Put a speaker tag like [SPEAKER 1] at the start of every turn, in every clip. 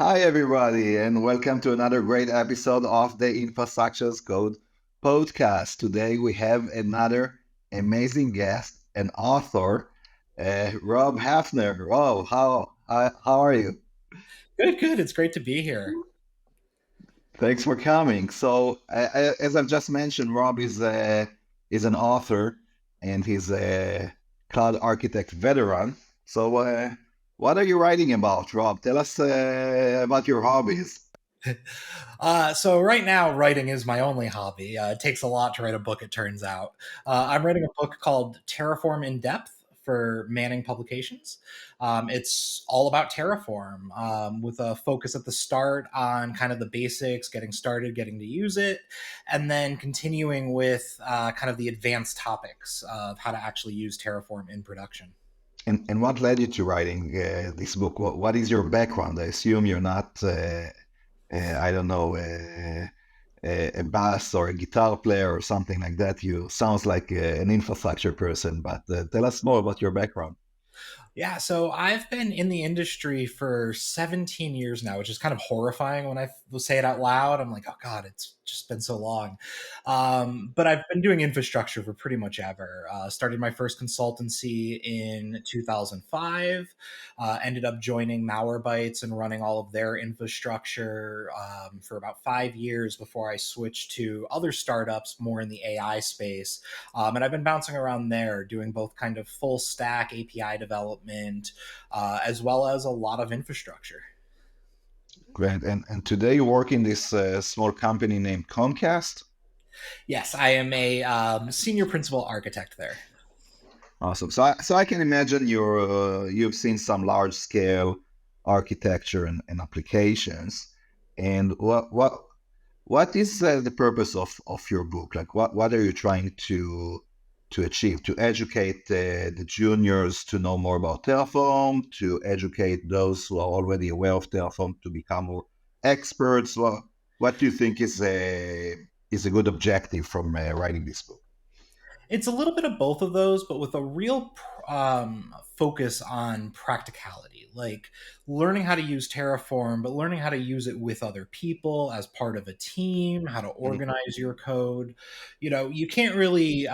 [SPEAKER 1] Hi, everybody, and welcome to another great episode of the Infrastructure's Code podcast. Today, we have another amazing guest, an author, Rob Hafner. Rob, how are you?
[SPEAKER 2] Good, good. It's great to be here.
[SPEAKER 1] Thanks for coming. As I've just mentioned, Rob is an author, and he's a cloud architect veteran. What are you writing about, Rob? Tell us about your hobbies.
[SPEAKER 2] So right now, writing is my only hobby. It takes a lot to write a book, it turns out. I'm writing a book called Terraform in Depth for Manning Publications. It's all about Terraform with a focus at the start on kind of the basics, getting started, getting to use it, and then continuing with kind of the advanced topics of how to actually use Terraform in production.
[SPEAKER 1] And what led you to writing this book? What is your background? I assume you're not, I don't know, a bass or a guitar player or something like that. You sounds like an infrastructure person, but tell us more about your background.
[SPEAKER 2] Yeah, so I've been in the industry for 17 years now, which is kind of horrifying when I will say it out loud. I'm like, oh God, it's just been so long. But I've been doing infrastructure for pretty much ever. Started my first consultancy in 2005, ended up joining Malwarebytes and running all of their infrastructure for about 5 years before I switched to other startups more in the AI space. And I've been bouncing around there doing both kind of full stack API development as well as a lot of infrastructure.
[SPEAKER 1] Great. And today you work in this small company named Comcast.
[SPEAKER 2] Yes, I am a senior principal architect there.
[SPEAKER 1] Awesome. So I can imagine you've seen some large scale architecture and applications. And what is the purpose of your book? Like, what are you trying to achieve? To educate the juniors to know more about Terraform, to educate those who are already aware of Terraform to become more experts? What do you think is a good objective from writing this book?
[SPEAKER 2] It's a little bit of both of those, but with a real focus on practicality, like learning how to use Terraform, but learning how to use it with other people as part of a team, how to
[SPEAKER 1] Mhm.
[SPEAKER 2] organize your code. You can't really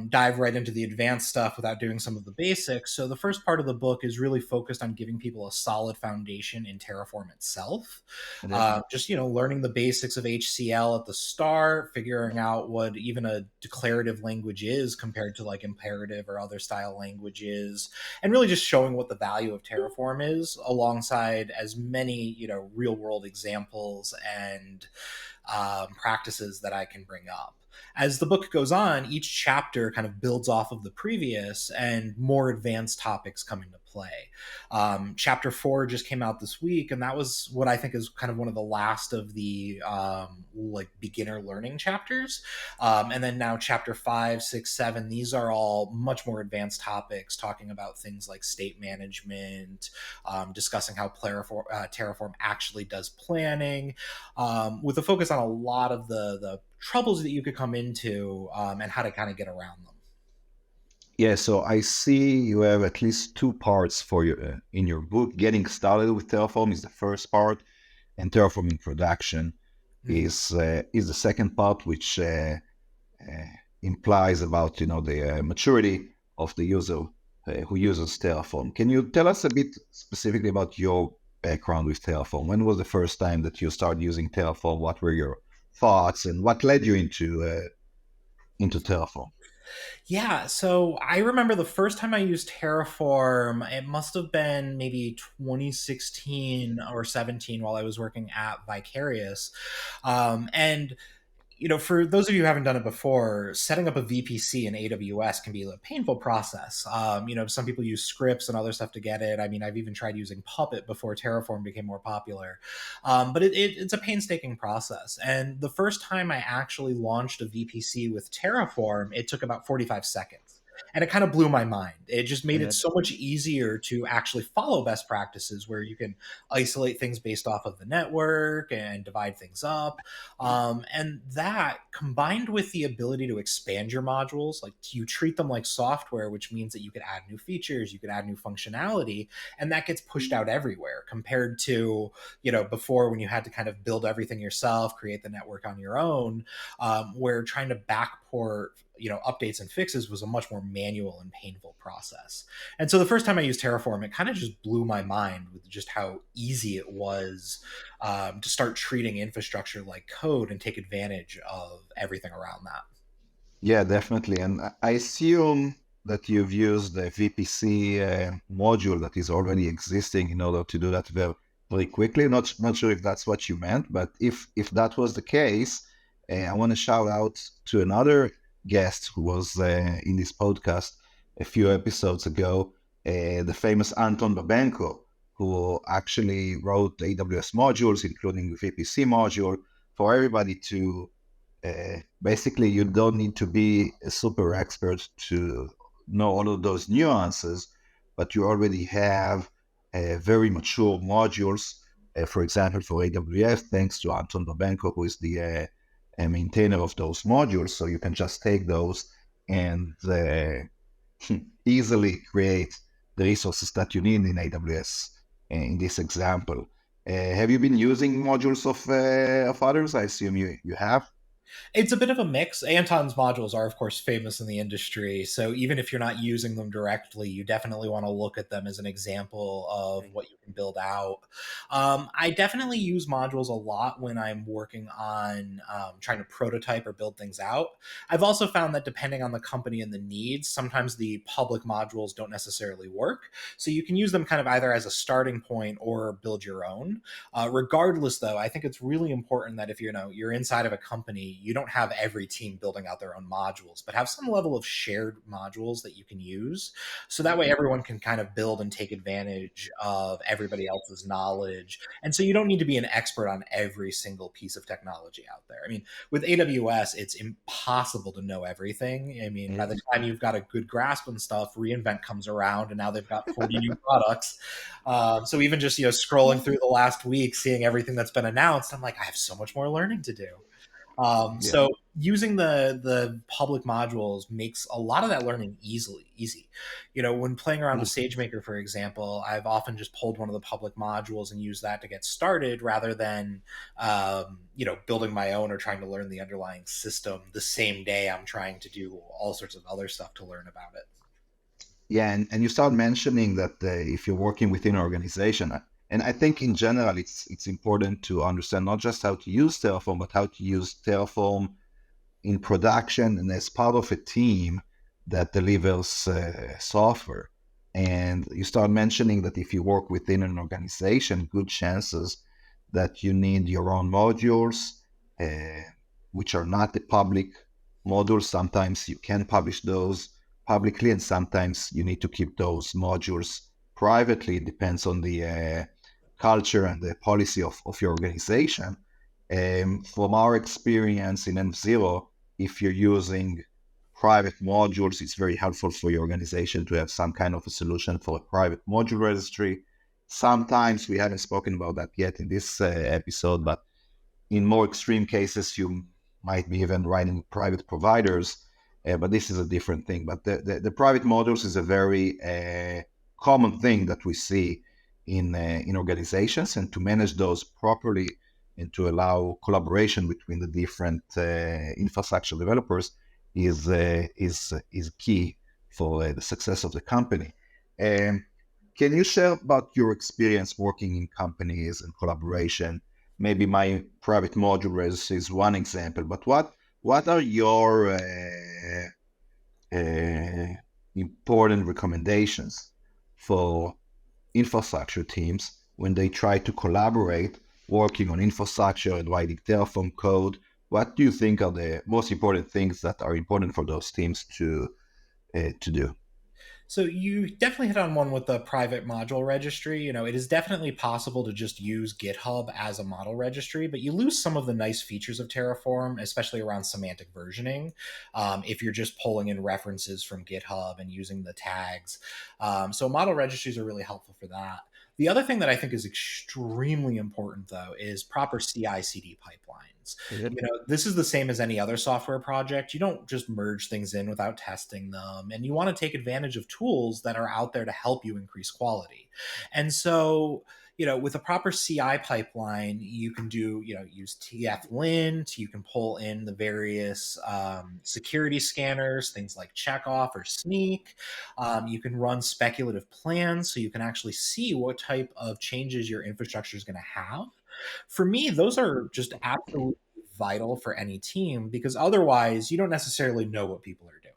[SPEAKER 2] dive right into the advanced stuff without doing some of the basics. So the first part of the book is really focused on giving people a solid foundation in Terraform itself.
[SPEAKER 1] Okay.
[SPEAKER 2] Just learning the basics of HCL at the start, figuring out what even a declarative language is compared to like imperative or other style languages, and really just showing what the value of Terraform is, alongside as many real world examples and practices that I can bring up. As the book goes on, each chapter kind of builds off of the previous, and more advanced topics come into play. Chapter 4 just came out this week, and that was what I think is kind of one of the last of the like beginner learning chapters. And then now chapter 5, 6, 7, these are all much more advanced topics, talking about things like state management, discussing how Terraform actually does planning, with a focus on a lot of the troubles that you could come into, and how to kind of get around them.
[SPEAKER 1] Yeah, so I see you have at least two parts for your in your book. Getting started with Terraform is the first part, and Terraform in production
[SPEAKER 2] Mhm.
[SPEAKER 1] is the second part, which implies about the maturity of the user who uses Terraform. Can you tell us a bit specifically about your background with Terraform? When was the first time that you started using Terraform? What were your thoughts, and what led you into Terraform?
[SPEAKER 2] Yeah, so I remember the first time I used Terraform, it must have been maybe 2016 or 17 while I was working at Vicarious. And for those of you who haven't done it before, setting up a VPC in AWS can be a painful process. Some people use scripts and other stuff to get it. I mean, I've even tried using Puppet before Terraform became more popular. But it's a painstaking process. And the first time I actually launched a VPC with Terraform, it took about 45 seconds. And it kind of blew my mind. It just made it
[SPEAKER 1] Yeah.
[SPEAKER 2] so much easier to actually follow best practices where you can isolate things based off of the network and divide things up. And that combined with the ability to expand your modules, like you treat them like software, which means that you could add new features, you could add new functionality, and that gets pushed out everywhere compared to, before when you had to kind of build everything yourself, create the network on your own, where trying to backport updates and fixes was a much more manual and painful process. And so the first time I used Terraform, it kind of just blew my mind with just how easy it was to start treating infrastructure like code and take advantage of everything around that.
[SPEAKER 1] Yeah, definitely. And I assume that you've used the VPC module that is already existing in order to do that very, very quickly. Not sure if that's what you meant, but if that was the case, I want to shout out to another guest who was in this podcast a few episodes ago, the famous Anton Babenko, who actually wrote AWS modules, including the VPC module, for everybody to basically, you don't need to be a super expert to know all of those nuances, but you already have very mature modules. For example, for AWS, thanks to Anton Babenko, who is the maintainer of those modules. So you can just take those and easily create the resources that you need in AWS. In this example, have you been using modules of others? I assume you have.
[SPEAKER 2] It's a bit of a mix. Anton's modules are, of course, famous in the industry. So even if you're not using them directly, you definitely want to look at them as an example of what you can build out. I definitely use modules a lot when I'm working on trying to prototype or build things out. I've also found that depending on the company and the needs, sometimes the public modules don't necessarily work. So you can use them kind of either as a starting point or build your own. Regardless, though, I think it's really important that if you're inside of a company, you don't have every team building out their own modules, but have some level of shared modules that you can use. So that way everyone can kind of build and take advantage of everybody else's knowledge. And so you don't need to be an expert on every single piece of technology out there. I mean, with AWS, it's impossible to know everything. I mean, by the time you've got a good grasp on stuff, reInvent comes around and now they've got 40 new products. So even just, scrolling through the last week, seeing everything that's been announced, I'm like, I have so much more learning to do.
[SPEAKER 1] Yeah.
[SPEAKER 2] So using the public modules makes a lot of that learning easy. When playing around with SageMaker, for example, I've often just pulled one of the public modules and used that to get started rather than building my own or trying to learn the underlying system the same day I'm trying to do all sorts of other stuff to learn about it.
[SPEAKER 1] Yeah, and you start mentioning that if you're working within an organization, and I think in general it's important to understand not just how to use Terraform, but how to use Terraform in production and as part of a team that delivers software. And you start mentioning that if you work within an organization, good chances that you need your own modules, which are not the public modules. Sometimes you can publish those publicly, and sometimes you need to keep those modules privately. It depends on the culture and the policy of your organization. From our experience in M0, if you're using private modules, it's very helpful for your organization to have some kind of a solution for a private module registry. Sometimes we haven't spoken about that yet in this episode, but in more extreme cases, you might be even writing private providers, but this is a different thing. But the private modules is a very common thing that we see in organizations, and to manage those properly and to allow collaboration between the different infrastructure developers is key for the success of the company. Can you share about your experience working in companies and collaboration? Maybe my private module is one example, but what are your important recommendations for infrastructure teams when they try to collaborate, working on infrastructure and writing Terraform code? What do you think are the most important things that are important for those teams to do?
[SPEAKER 2] So you definitely hit on one with the private module registry. It is definitely possible to just use GitHub as a model registry, but you lose some of the nice features of Terraform, especially around semantic versioning. If you're just pulling in references from GitHub and using the tags. So model registries are really helpful for that. The other thing that I think is extremely important, though, is proper CI/CD pipelines.
[SPEAKER 1] Yeah.
[SPEAKER 2] This is the same as any other software project. You don't just merge things in without testing them, and you want to take advantage of tools that are out there to help you increase quality. And so, with a proper CI pipeline, you can do, use tflint, you can pull in the various security scanners, things like checkoff or sneak. You can run speculative plans so you can actually see what type of changes your infrastructure is going to have. For me, those are just absolutely vital for any team because otherwise you don't necessarily know what people are doing.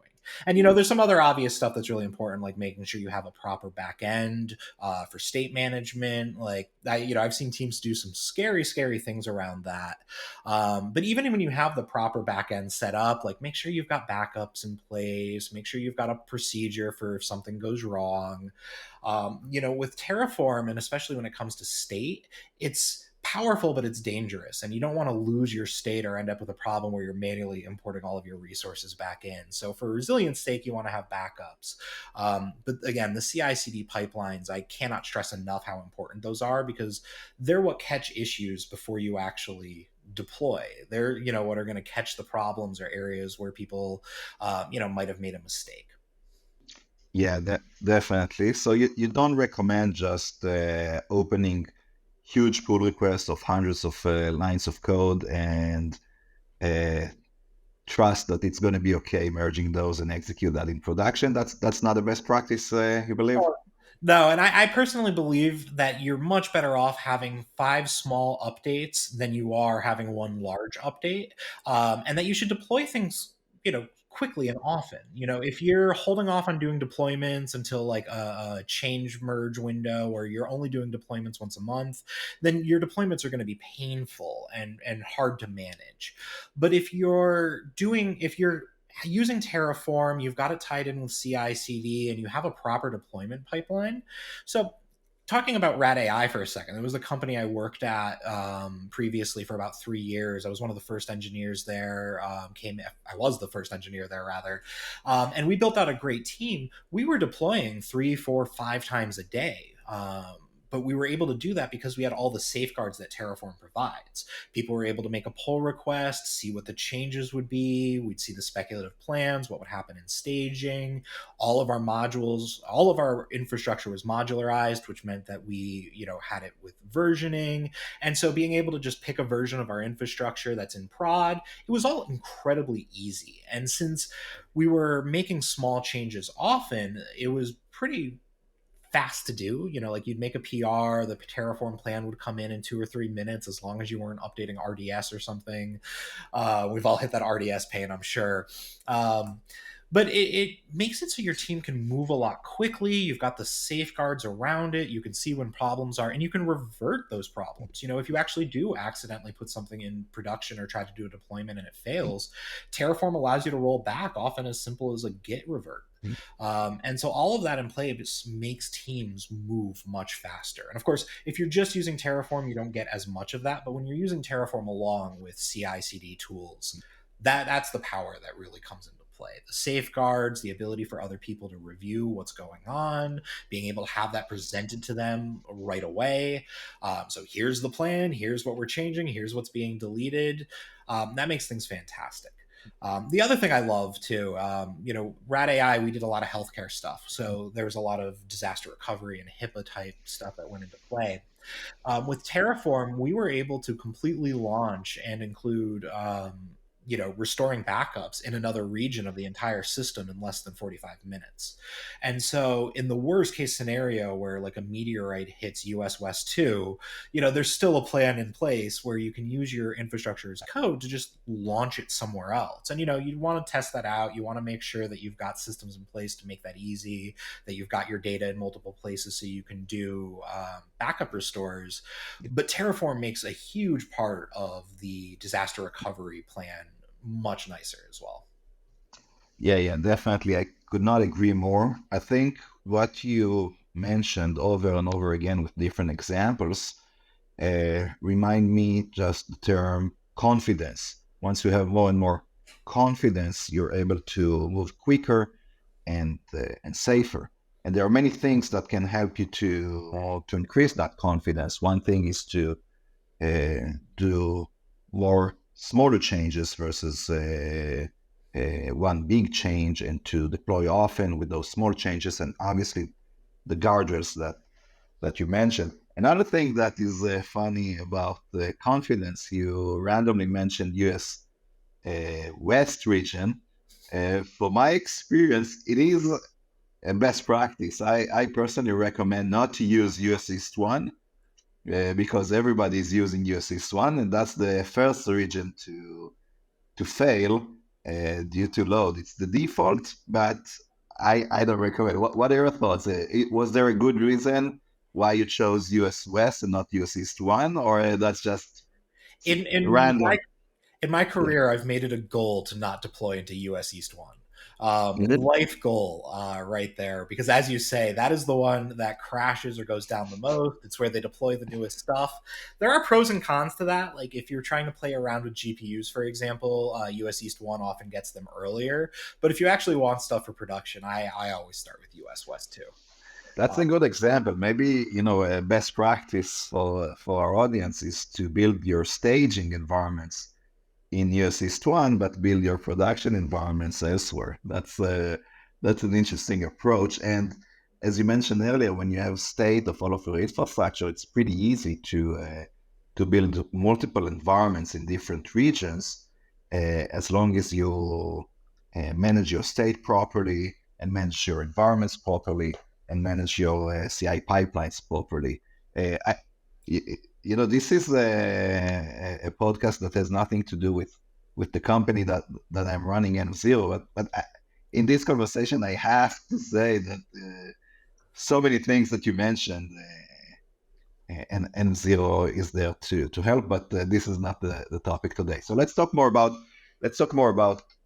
[SPEAKER 2] And there's some other obvious stuff that's really important, like making sure you have a proper back end for state management. Like I've seen teams do some scary, scary things around that. But even when you have the proper back end set up, like make sure you've got backups in place, make sure you've got a procedure for if something goes wrong. With Terraform, and especially when it comes to state, it's powerful, but it's dangerous. And you don't want to lose your state or end up with a problem where you're manually importing all of your resources back in. So for resilience sake, you want to have backups. But again, the CI/CD pipelines, I cannot stress enough how important those are because they're what catch issues before you actually deploy. They're, what are going to catch the problems or areas where people, might have made a mistake.
[SPEAKER 1] Yeah, definitely. So you don't recommend just opening huge pull requests of hundreds of lines of code and uh, trust that it's going to be okay merging those and execute that in production. That's not the best practice, you believe?
[SPEAKER 2] No, and I personally believe that you're much better off having 5 small updates than you are having one large update, and that you should deploy things, quickly and often. If you're holding off on doing deployments until like a change merge window, or you're only doing deployments once a month, then your deployments are going to be painful and hard to manage. But if you're using Terraform, you've got it tied in with CI/CD, and you have a proper deployment pipeline. So, talking about Rad AI for a second, it was a company I worked at previously for about 3 years. I was one of the first engineers there. I was the first engineer there, rather, and we built out a great team. We were deploying 3, 4, 5 times a day. But we were able to do that because we had all the safeguards that Terraform provides. People were able to make a pull request, see what the changes would be. We'd see the speculative plans, what would happen in staging. All of our modules, all of our infrastructure was modularized, which meant that we, had it with versioning. And so being able to just pick a version of our infrastructure that's in prod, it was all incredibly easy. And since we were making small changes often, it was pretty fast to do. Like you'd make a PR, the Terraform plan would come in 2 or 3 minutes, as long as you weren't updating RDS or something. We've all hit that RDS pain, I'm sure. But it makes it so your team can move a lot quickly. You've got the safeguards around it. You can see when problems are, and you can revert those problems. If you actually do accidentally put something in production or try to do a deployment and it fails, Terraform allows you to roll back, often as simple as a git revert. And so all of that in play just makes teams move much faster. And of course, if you're just using Terraform, you don't get as much of that. But when you're using Terraform along with CI/CD tools, that's the power that really comes into play. The safeguards, the ability for other people to review what's going on, being able to have that presented to them right away. So here's the plan, here's what we're changing, here's what's being deleted. That makes things fantastic. The other thing I love too, Rad AI, we did a lot of healthcare stuff. So there was a lot of disaster recovery and HIPAA type stuff that went into play. With Terraform, we were able to completely launch and include, restoring backups in another region of the entire system in less than 45 minutes. And so, in the worst case scenario where like a meteorite hits US West 2, there's still a plan in place where you can use your infrastructure as code to just launch it somewhere else. And, you want to test that out. You want to make sure that you've got systems in place to make that easy, that you've got your data in multiple places so you can do backup restores. But Terraform makes a huge part of the disaster recovery plan much nicer as well.
[SPEAKER 1] Yeah, definitely. could not agree more. I think what you mentioned over and over again with different examples remind me just the term confidence. Once you have more and more confidence, you're able to move quicker and safer. And there are many things that can help you to increase that confidence. One thing is to do more smaller changes versus one big change, and to deploy often with those small changes, and obviously the guardrails that you mentioned. Another thing that is funny about the confidence, you randomly mentioned US West region. From my experience, it is a best practice. I personally recommend not to use US East 1 because everybody is using US East 1, and that's the first region to fail due to load. It's the default, but I don't recommend. What are your thoughts? Was there a good reason why you chose US West and not US East 1, or that's just
[SPEAKER 2] In
[SPEAKER 1] random?
[SPEAKER 2] in my
[SPEAKER 1] Yeah.
[SPEAKER 2] career, I've made it a goal to not deploy into US East 1.
[SPEAKER 1] Mhm.
[SPEAKER 2] Life goal right there, because as you say, that is the one that crashes or goes down the most. It's where they deploy the newest stuff. There are pros and cons to that. Like if you're trying to play around with GPUs, for example, US East 1 often gets them earlier. But if you actually want stuff for production, I always start with US West 2.
[SPEAKER 1] That's
[SPEAKER 2] Uh,
[SPEAKER 1] a good example. Maybe, a best practice for our audience is to build your staging environments in US East 1, but build your production environments elsewhere. That's an interesting approach. And as you mentioned earlier, when you have state of all of your infrastructure, it's pretty easy to build multiple environments in different regions, as long as you manage your state properly and manage your environments properly and manage your CI pipelines properly. Uh, I, this is a podcast that has nothing to do with the company that I'm running N0, but in this conversation, I have to say that so many things that you mentioned, and N0 is there to help, but this is not the topic today. So let's talk more about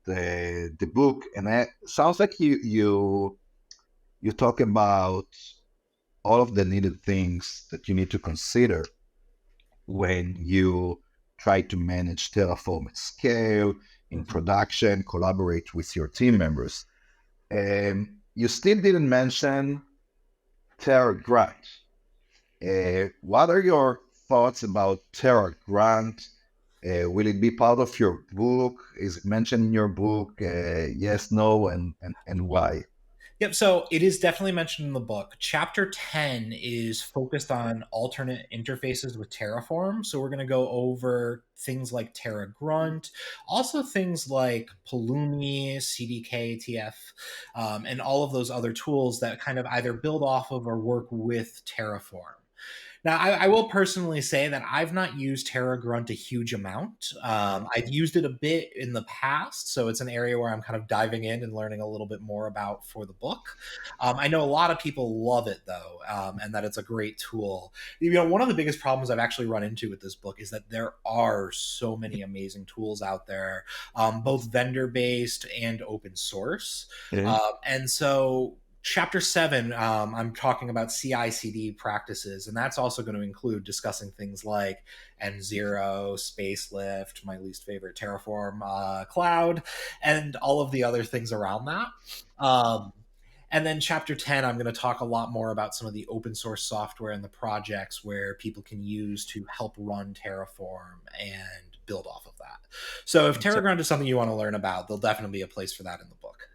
[SPEAKER 1] the book. And sounds like you talk about all of the needed things that you need to consider when you try to manage Terraform at scale, in
[SPEAKER 2] mhm.
[SPEAKER 1] production, collaborate with your team members. You still didn't mention Terra Grunt. What are your thoughts about Terra Grunt? Will it be part of your book? Is it mentioned in your book? Yes, no, and why?
[SPEAKER 2] Yep. So it is definitely mentioned in the book. Chapter 10 is focused on alternate interfaces with Terraform. So we're going to go over things like Terra Grunt, also things like Pulumi, CDK, TF, and all of those other tools that kind of either build off of or work with Terraform. Now, I will personally say that I've not used Terra Grunt a huge amount. I've used it a bit in the past, so it's an area where I'm kind of diving in and learning a little bit more about for the book. I know a lot of people love it though, and that it's a great tool. One of the biggest problems I've actually run into with this book is that there are so many amazing tools out there, both vendor based and open source.
[SPEAKER 1] Yeah.
[SPEAKER 2] And so chapter 7, I'm talking about CI/CD practices, and that's also going to include discussing things like N0, Spacelift, my least favorite Terraform cloud, and all of the other things around that. Um, and then chapter 10, I'm going to talk a lot more about some of the open source software and the projects where people can use to help run Terraform and build off of that. So if
[SPEAKER 1] So,
[SPEAKER 2] TerraGround is something you want to learn about, there'll definitely be a place for that in the book.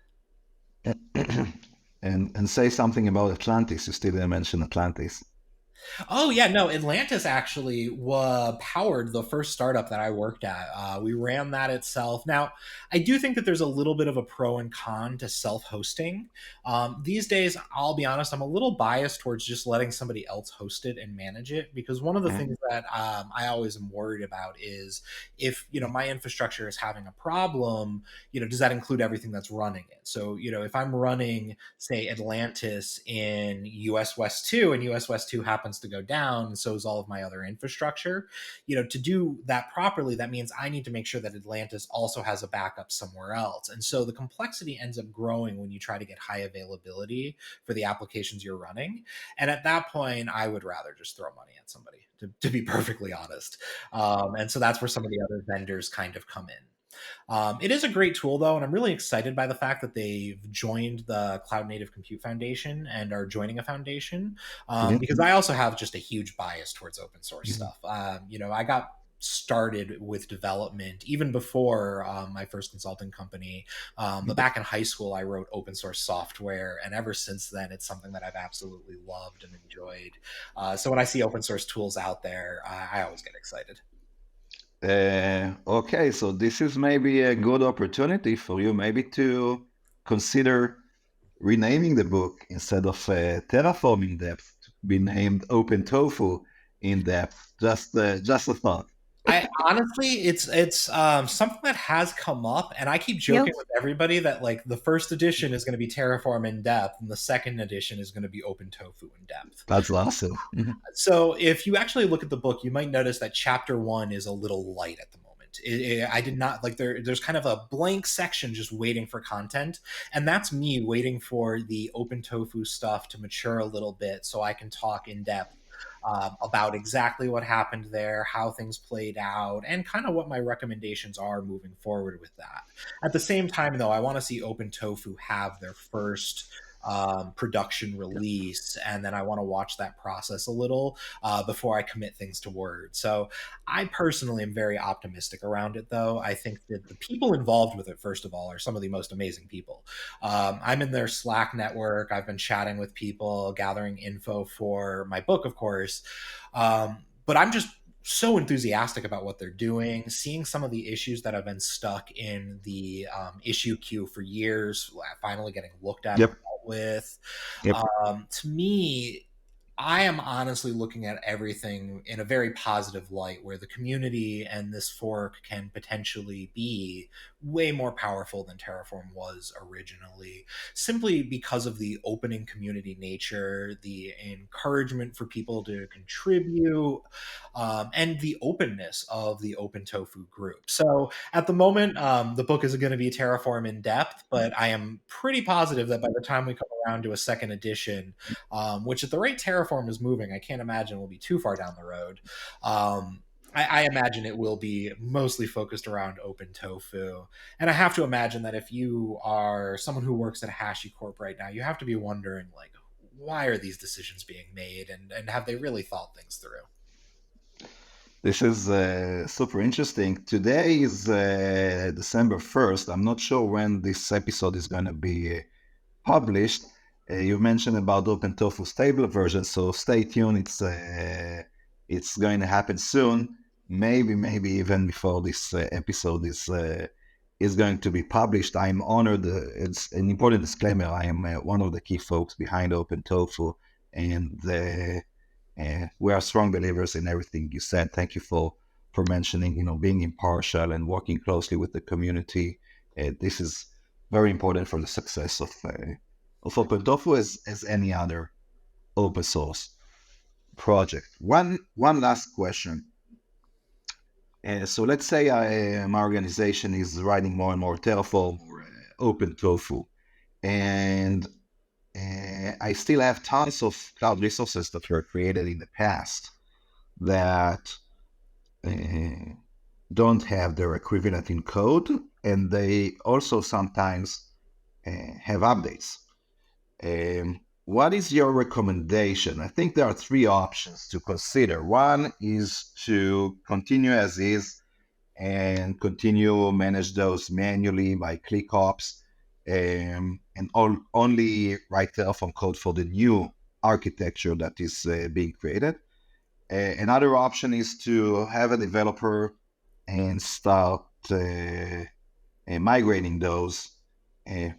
[SPEAKER 1] and say something about Atlantis. You still didn't mention Atlantis.
[SPEAKER 2] Oh yeah, no, Atlantis actually powered the first startup that I worked at. We ran that itself. Now, I do think that there's a little bit of a pro and con to self-hosting. These days, I'll be honest, I'm a little biased towards just letting somebody else host it and manage it, because one of the
[SPEAKER 1] Yeah.
[SPEAKER 2] things that I always am worried about is if my infrastructure is having a problem, does that include everything that's running it? So if I'm running, say, Atlantis in US West 2, and US West 2 happens happens to go down, and so is all of my other infrastructure. To do that properly, that means I need to make sure that Atlantis also has a backup somewhere else. And so the complexity ends up growing when you try to get high availability for the applications you're running. And at that point, I would rather just throw money at somebody, to be perfectly honest. And so that's where some of the other vendors kind of come in. It is a great tool, though, and I'm really excited by the fact that they've joined the Cloud Native Compute Foundation and are joining a foundation, because I also have just a huge bias towards open source stuff. I got started with development even before my first consulting company. But back in high school, I wrote open source software. And ever since then, it's something that I've absolutely loved and enjoyed. So when I see open source tools out there, I always get excited.
[SPEAKER 1] Okay, so this is maybe a good opportunity for you maybe to consider renaming the book instead of Terraform in Depth to be named Open Tofu in Depth. Just a thought.
[SPEAKER 2] I honestly, it's something that has come up, and I keep joking with everybody that like the first edition is going to be Terraform in Depth, and the second edition is going to be Open Tofu in Depth.
[SPEAKER 1] That's awesome.
[SPEAKER 2] So if you actually look at the book, you might notice that chapter 1 is a little light at the moment. I did not like there's kind of a blank section just waiting for content, and that's me waiting for the Open Tofu stuff to mature a little bit so I can talk in depth about exactly what happened there, how things played out, and kind of what my recommendations are moving forward with that. At the same time, though, I want to see Open Tofu have their first production release, and then I want to watch that process a little before I commit things to Word. So I personally am very optimistic around it, though. I think that the people involved with it, first of all, are some of the most amazing people. I'm in their Slack network. I've been chatting with people, gathering info for my book, of course. But I'm just so enthusiastic about what they're doing, seeing some of the issues that have been stuck in the issue queue for years, finally getting looked at.
[SPEAKER 1] Yep.
[SPEAKER 2] With
[SPEAKER 1] Yep.
[SPEAKER 2] To me, I am honestly looking at everything in a very positive light, where the community and this fork can potentially be way more powerful than Terraform was originally, simply because of the opening community nature, the encouragement for people to contribute, and the openness of the Open Tofu group. So at the moment, the book isn't going to be Terraform in Depth, but I am pretty positive that by the time we come around to a second edition, which at the rate Terraform is moving, I can't imagine we'll be too far down the road. I imagine it will be mostly focused around Open Tofu. And I have to imagine that if you are someone who works at HashiCorp right now, you have to be wondering, like, why are these decisions being made, and have they really thought things through?
[SPEAKER 1] This is super interesting. Today is December 1st. I'm not sure when this episode is going to be published. You mentioned about OpenTofu stable version, so stay tuned. It's going to happen soon. Maybe even before this episode is going to be published. I'm honored. It's an important disclaimer. I am one of the key folks behind OpenTofu, and we are strong believers in everything you said. Thank you for mentioning, being impartial and working closely with the community. This is very important for the success of OpenTofu as any other open source project. One last question. So let's say my organization is writing more and more Terraform or OpenTofu, and I still have tons of cloud resources that were created in the past that don't have their equivalent in code, and they also sometimes have updates. What is your recommendation? I think there are 3 options to consider. One is to continue as is and continue manage those manually by ClickOps, and only write Terraform code for the new architecture that is being created. Another option is to have a developer and start migrating those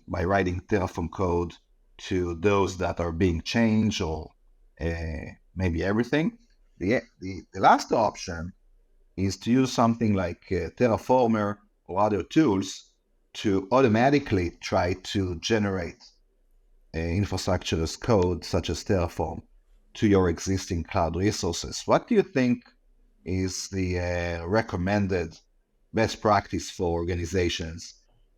[SPEAKER 1] by writing Terraform code to those that are being changed, or maybe everything. The last option is to use something like Terraformer or other tools to automatically try to generate infrastructure as code, such as Terraform, to your existing cloud resources. What do you think is the recommended best practice for organizations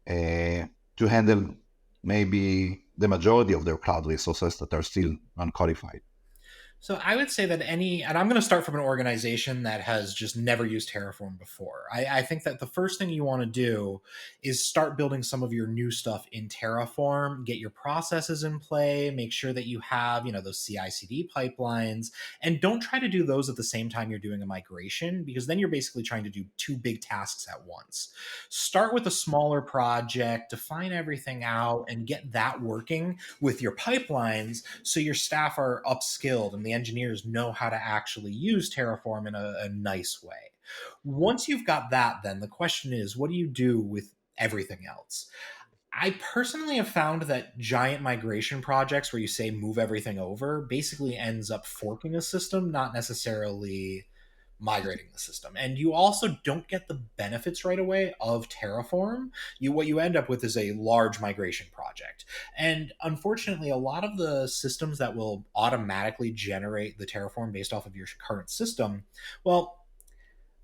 [SPEAKER 1] to handle maybe the majority of their cloud resources that are still uncodified?
[SPEAKER 2] So I would say that and I'm going to start from an organization that has just never used Terraform before. I think that the first thing you want to do is start building some of your new stuff in Terraform, get your processes in play, make sure that you have, those CI/CD pipelines, and don't try to do those at the same time you're doing a migration, because then you're basically trying to do two big tasks at once. Start with a smaller project, define everything out, and get that working with your pipelines so your staff are upskilled and the engineers know how to actually use Terraform in a nice way. Once you've got that, then the question is, what do you do with everything else? I personally have found that giant migration projects where you say move everything over basically ends up forking a system, not necessarily migrating the system. And you also don't get the benefits right away of Terraform. What you end up with is a large migration project. And unfortunately, a lot of the systems that will automatically generate the Terraform based off of your current system, well,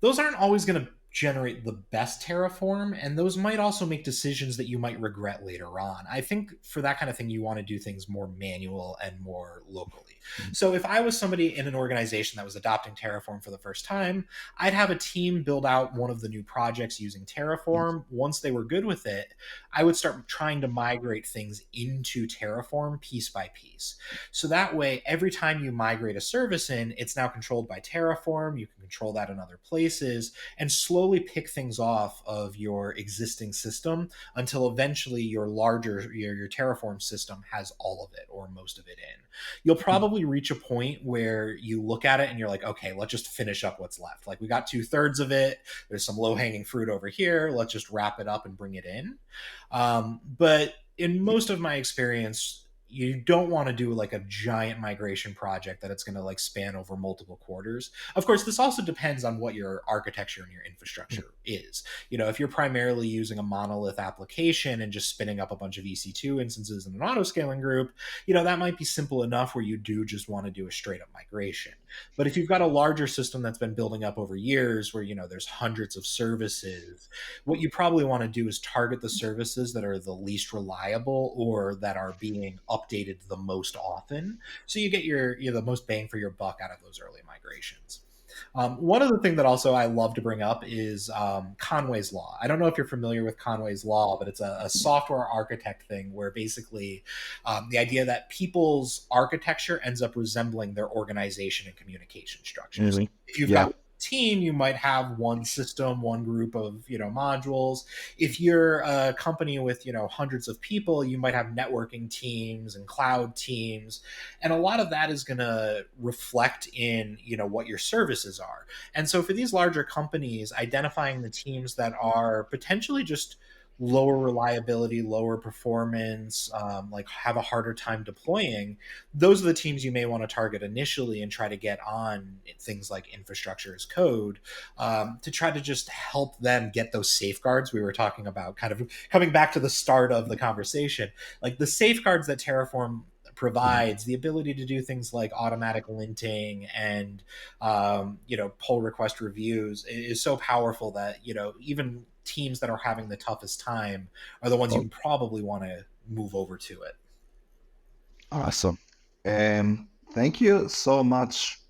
[SPEAKER 2] those aren't always going to generate the best Terraform, and those might also make decisions that you might regret later on. I think for that kind of thing, you want to do things more manual and more locally. So if I was somebody in an organization that was adopting Terraform for the first time, I'd have a team build out one of the new projects using Terraform. Once they were good with it, I would start trying to migrate things into Terraform piece by piece. So that way, every time you migrate a service in, it's now controlled by Terraform. You can control that in other places and slowly pick things off of your existing system until eventually your Terraform system has all of it or most of it in. You'll probably reach a point where you look at it and you're like, okay, let's just finish up what's left. Like, we got 2/3 of it. There's some low hanging fruit over here. Let's just wrap it up and bring it in. But in most of my experience, you don't want to do like a giant migration project that it's going to like span over multiple quarters. Of course, this also depends on what your architecture and your infrastructure is. If you're primarily using a monolith application and just spinning up a bunch of EC2 instances in an auto-scaling group, that might be simple enough where you do just want to do a straight up migration. But if you've got a larger system that's been building up over years where, there's hundreds of services, what you probably want to do is target the services that are the least reliable or that are being updated the most often, so you get the most bang for your buck out of those early migrations. One other thing that also I love to bring up is Conway's Law. I don't know if you're familiar with Conway's Law, but it's a software architect thing where basically the idea that people's architecture ends up resembling their organization and communication structures.
[SPEAKER 1] Really?
[SPEAKER 2] If you've
[SPEAKER 1] Yeah.
[SPEAKER 2] got team, you might have one system, one group of modules. If you're a company with hundreds of people, you might have networking teams and cloud teams, and a lot of that is going to reflect in what your services are. And so for these larger companies, identifying the teams that are potentially just lower reliability, lower performance, like have a harder time deploying, those are the teams you may want to target initially and try to get on things like infrastructure as code, to try to just help them get those safeguards we were talking about, kind of coming back to the start of the conversation, like the safeguards that Terraform provides, the ability to do things like automatic linting and pull request reviews is so powerful that even teams that are having the toughest time are the ones
[SPEAKER 1] Oh,
[SPEAKER 2] you probably want to move over to it.
[SPEAKER 1] awesome. Thank you so much,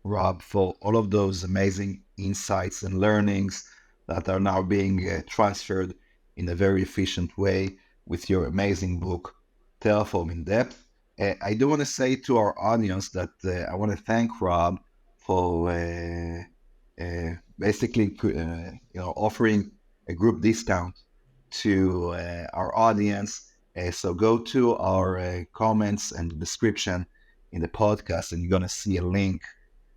[SPEAKER 1] Rob, for all of those amazing insights and learnings that are now being transferred in a very efficient way with your amazing book, Terraform in Depth. I do want to say to our audience that I want to thank Rob for basically offering a group discount to our audience. So go to our comments and the description in the podcast, and you're going to see a link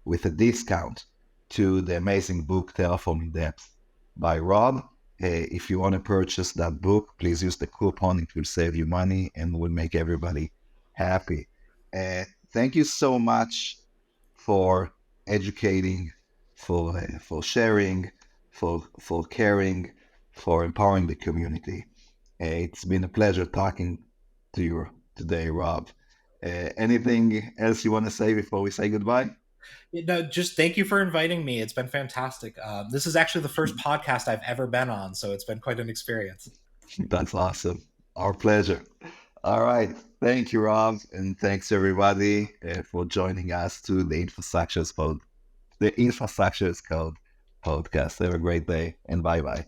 [SPEAKER 1] with a discount to the amazing book Terraform in Depth by Rob. If you want to purchase that book, please use the coupon. It will save you money and will make everybody happy. Thank you so much for educating, for sharing, for caring, for empowering the community. It's been a pleasure talking to you today, Rob. Anything else you want to say before we say goodbye?
[SPEAKER 2] No, just thank you for inviting me. It's been fantastic. This is actually the first podcast I've ever been on, so it's been quite an experience.
[SPEAKER 1] That's awesome. Our pleasure. All right. Thank you, Rob. And thanks everybody for joining us to the Infrastructure as Code podcast. Have a great day and bye bye.